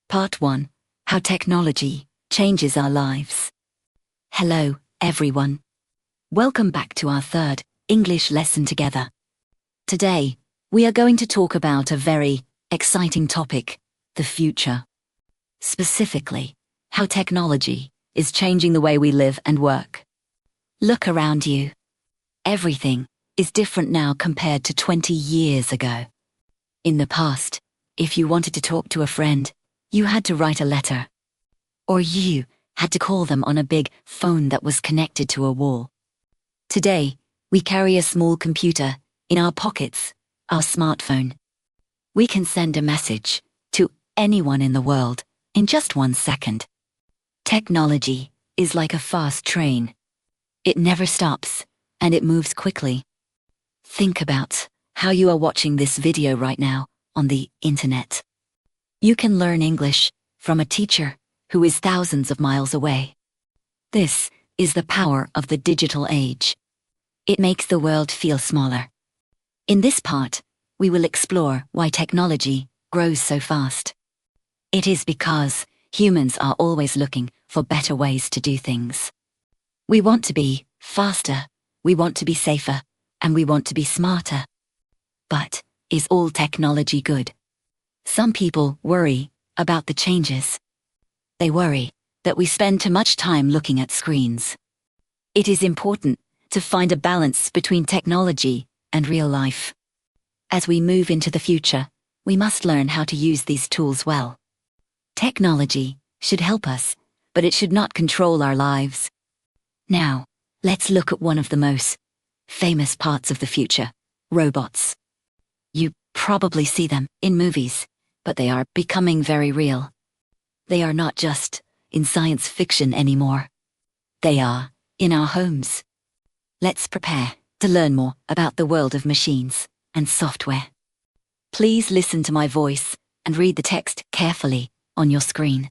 Part 1. How Technology Changes Our Lives. Hello, everyone. Welcome back to our third English lesson together. Today, we are going to talk about a very exciting topic, the future. Specifically, how technology is changing the way we live and work. Look around you. Everything is different now compared to 20 years ago. In the past, if you wanted to talk to a friend, you had to write a letter. Or you had to call them on a big phone that was connected to a wall. Today, we carry a small computer in our pockets, our smartphone. We can send a message to anyone in the world in just 1 second. Technology is like a fast train. It never stops, and it moves quickly. Think about how you are watching this video right now on the internet. You can learn English from a teacher who is thousands of miles away. This is the power of the digital age. It makes the world feel smaller. In this part, we will explore why technology grows so fast. It is because humans are always looking for better ways to do things. We want to be faster, we want to be safer, and we want to be smarter. But is all technology good? Some people worry about the changes. They worry that we spend too much time looking at screens. It is important to find a balance between technology and real life. As we move into the future, we must learn how to use these tools well. Technology should help us, but it should not control our lives. Now, let's look at one of the most famous parts of the future, robots. You probably see them in movies, but they are becoming very real. They are not just in science fiction anymore. They are in our homes. Let's prepare to learn more about the world of machines and software. Please listen to my voice and read the text carefully on your screen.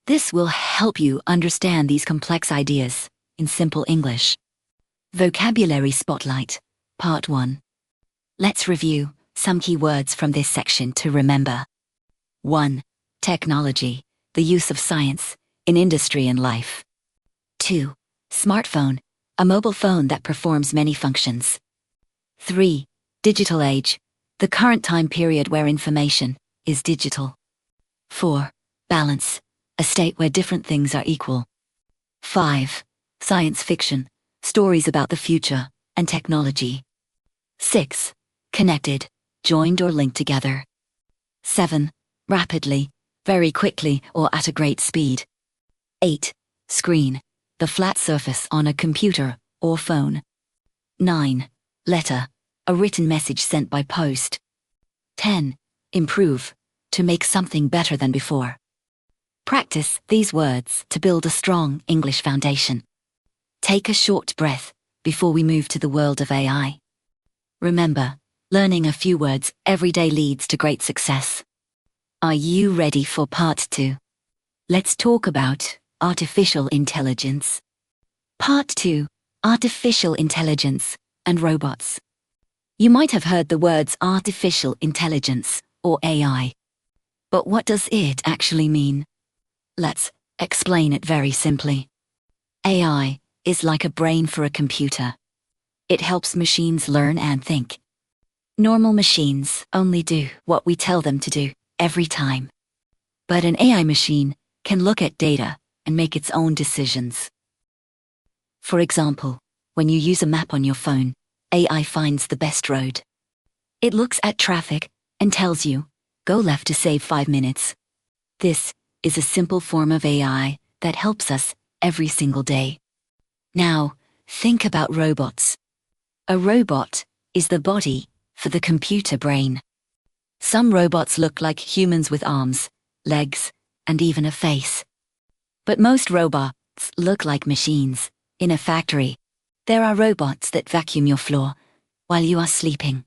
This will help you understand these complex ideas in simple English. Vocabulary Spotlight, Part 1. Let's review some key words from this section to remember. 1. Technology, the use of science in industry and life. 2. Smartphone, a mobile phone that performs many functions. 3. Digital age, the current time period where information is digital. 4. Balance, a state where different things are equal. 5. Science fiction, stories about the future and technology. 6. Connected, joined or linked together. 7. Rapidly, very quickly or at a great speed. 8. Screen, the flat surface on a computer or phone. 9. Letter, a written message sent by post. 10. Improve, to make something better than before. Practice these words to build a strong English foundation. Take a short breath before we move to the world of AI. Remember, learning a few words every day leads to great success. Are you ready for Part 2? Let's talk about artificial intelligence. Part 2. Artificial intelligence and robots. You might have heard the words artificial intelligence or AI. But what does it actually mean? Let's explain it very simply. AI is like a brain for a computer. It helps machines learn and think. Normal machines only do what we tell them to do every time. But an AI machine can look at data and make its own decisions. For example, when you use a map on your phone, AI finds the best road. It looks at traffic and tells you, go left to save 5 minutes. This is a simple form of AI that helps us every single day. Now, think about robots. A robot is the body for the computer brain. Some robots look like humans with arms, legs, and even a face. But most robots look like machines. In a factory, there are robots that vacuum your floor while you are sleeping.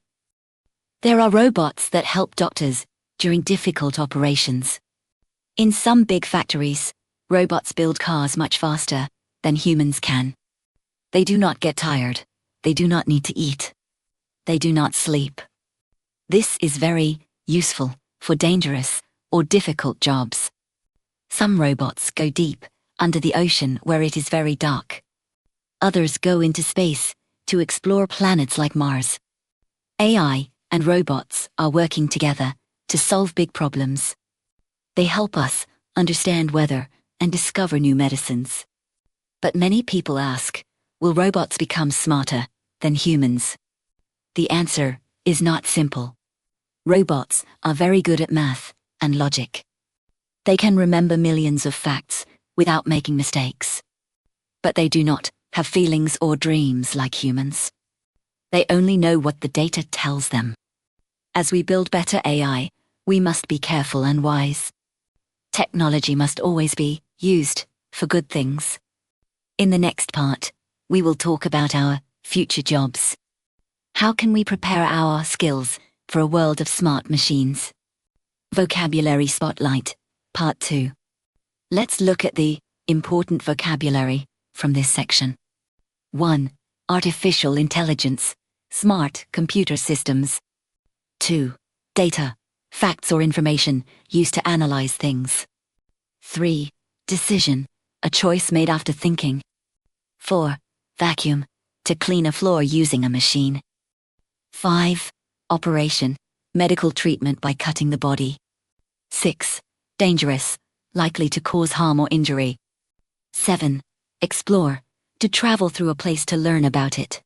There are robots that help doctors during difficult operations. In some big factories, robots build cars much faster than humans can. They do not get tired. They do not need to eat. They do not sleep. This is very useful for dangerous or difficult jobs. Some robots go deep, under the ocean where it is very dark. Others go into space, to explore planets like Mars. AI and robots are working together to solve big problems. They help us understand weather and discover new medicines. But many people ask, will robots become smarter than humans? The answer is not simple. Robots are very good at math and logic. They can remember millions of facts without making mistakes. But they do not have feelings or dreams like humans. They only know what the data tells them. As we build better AI, we must be careful and wise. Technology must always be used for good things. In the next part, we will talk about our future jobs. How can we prepare our skills for a world of smart machines? Vocabulary Spotlight, Part 2. Let's look at the important vocabulary from this section. 1. Artificial intelligence, smart computer systems. 2. Data, facts or information used to analyze things. 3. Decision, a choice made after thinking. 4. Vacuum, to clean a floor using a machine. 5. Operation, medical treatment by cutting the body. 6. Dangerous, likely to cause harm or injury. 7. Explore, to travel through a place to learn about it.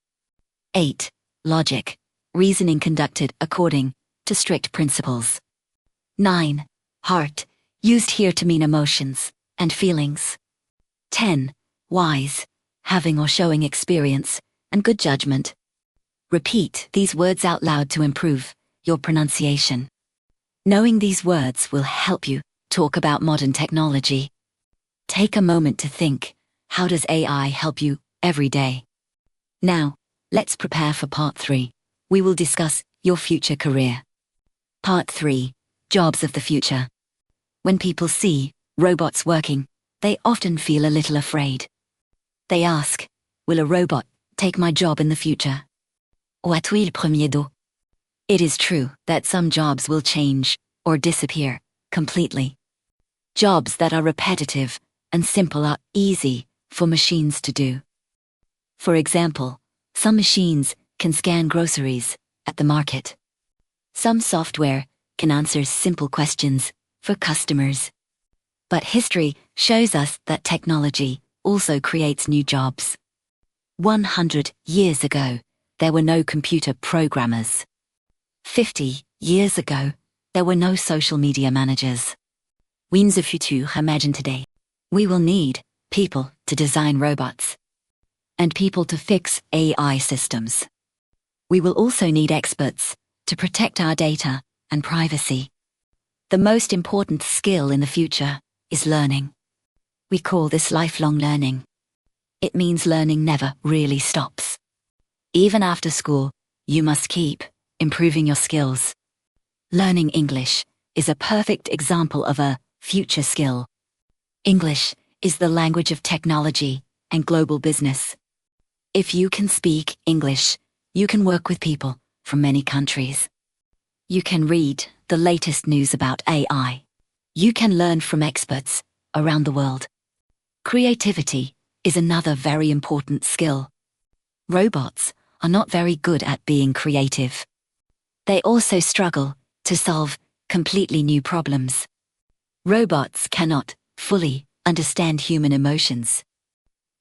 8. Logic, reasoning conducted according to strict principles. 9. Heart, used here to mean emotions and feelings. 10. Wise, having or showing experience and good judgment. Repeat these words out loud to improve your pronunciation. Knowing these words will help you talk about modern technology. Take a moment to think, how does AI help you every day? Now, let's prepare for Part 3. We will discuss your future career. Part 3. Jobs of the future. When people see robots working, they often feel a little afraid. They ask, will a robot take my job in the future? Où as-tu le premier dos? It is true that some jobs will change or disappear completely. Jobs that are repetitive and simple are easy for machines to do. For example, some machines can scan groceries at the market. Some software can answer simple questions for customers. But history shows us that technology also creates new jobs. 100 years ago, there were no computer programmers. 50 years ago, there were no social media managers. In the future, imagine today. We will need people to design robots and people to fix AI systems. We will also need experts to protect our data and privacy. The most important skill in the future is learning. We call this lifelong learning. It means learning never really stops. Even after school, you must keep improving your skills. Learning English is a perfect example of a future skill. English is the language of technology and global business. If you can speak English, you can work with people from many countries. You can read the latest news about AI. You can learn from experts around the world. Creativity is another very important skill. Robots are not very good at being creative. They also struggle to solve completely new problems. Robots cannot fully understand human emotions.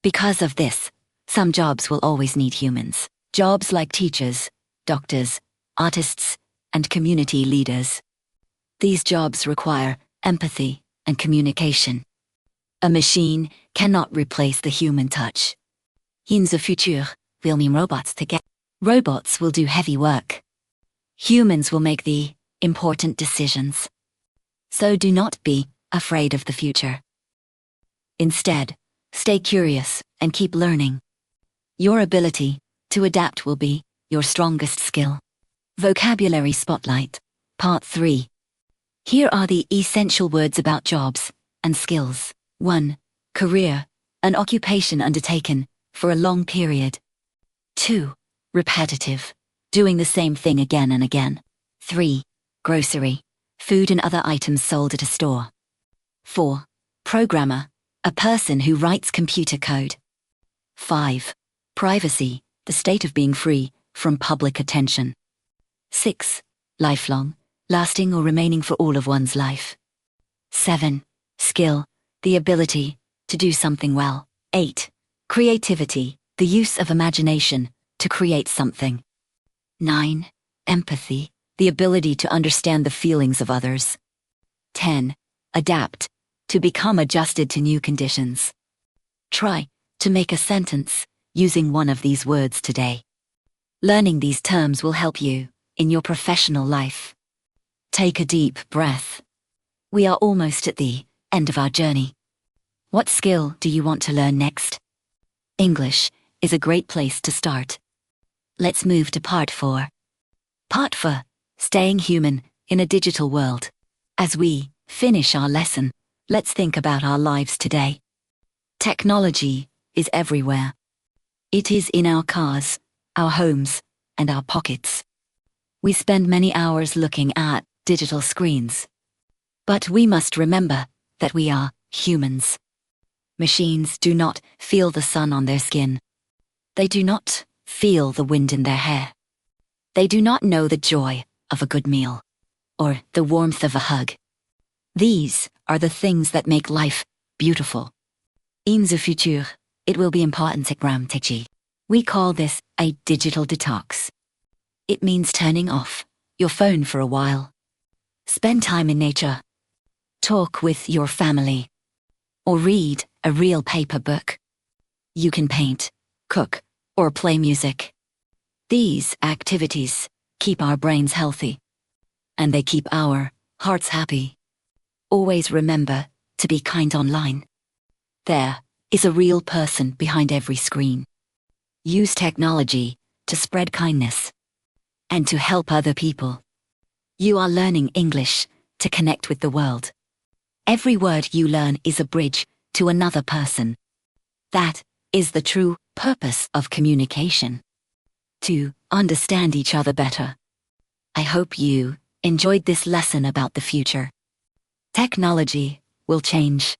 Because of this, some jobs will always need humans. Jobs like teachers, doctors, artists, and community leaders. These jobs require empathy and communication. A machine cannot replace the human touch. In the future, we'll need robots to get. Robots will do heavy work. Humans will make the important decisions. So do not be afraid of the future. Instead, stay curious and keep learning. Your ability to adapt will be your strongest skill. Vocabulary Spotlight, Part 3. Here are the essential words about jobs and skills. 1. Career, an occupation undertaken for a long period. 2. Repetitive, doing the same thing again and again. 3. Grocery, food and other items sold at a store. 4. Programmer, a person who writes computer code. 5. Privacy, the state of being free from public attention. 6. Lifelong, lasting or remaining for all of one's life. 7. Skill, the ability to do something well. 8. Creativity, the use of imagination to create something. 9. Empathy, the ability to understand the feelings of others. 10. Adapt, to become adjusted to new conditions. Try to make a sentence using one of these words today. Learning these terms will help you in your professional life. Take a deep breath. We are almost at the end of our journey. What skill do you want to learn next? English is a great place to start. Let's move to part 4. Part 4, Staying Human in a Digital World. As we finish our lesson, let's think about our lives today. Technology is everywhere. It is in our cars, our homes, and our pockets. We spend many hours looking at digital screens. But we must remember that we are humans. Machines do not feel the sun on their skin. They do not feel the wind in their hair. They do not know the joy of a good meal or the warmth of a hug. These are the things that make life beautiful. In the future, it will be important to technology. We call this a digital detox. It means turning off your phone for a while. Spend time in nature. Talk with your family. Or read a real paper book. You can paint, cook, or play music. These activities keep our brains healthy. And they keep our hearts happy. Always remember to be kind online. There is a real person behind every screen. Use technology to spread kindness and to help other people. You are learning English to connect with the world. Every word you learn is a bridge to another person. That is the true purpose of communication. To understand each other better. I hope you enjoyed this lesson about the future. Technology will change,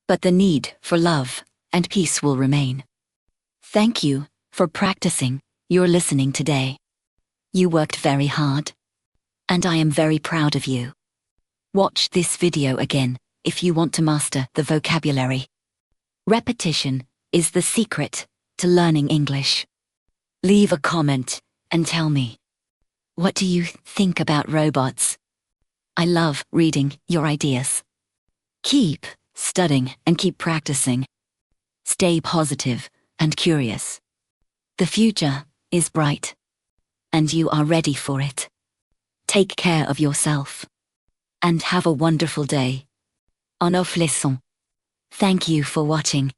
but the need for love and peace will remain. Thank you for practicing your listening today. You worked very hard, and I am very proud of you. Watch this video again if you want to master the vocabulary. Repetition is the secret to learning English. Leave a comment and tell me, what do you think about robots? I love reading your ideas. Keep studying and keep practicing. Stay positive and curious. The future is bright, and you are ready for it. Take care of yourself, and have a wonderful day. En off leçon. Thank you for watching.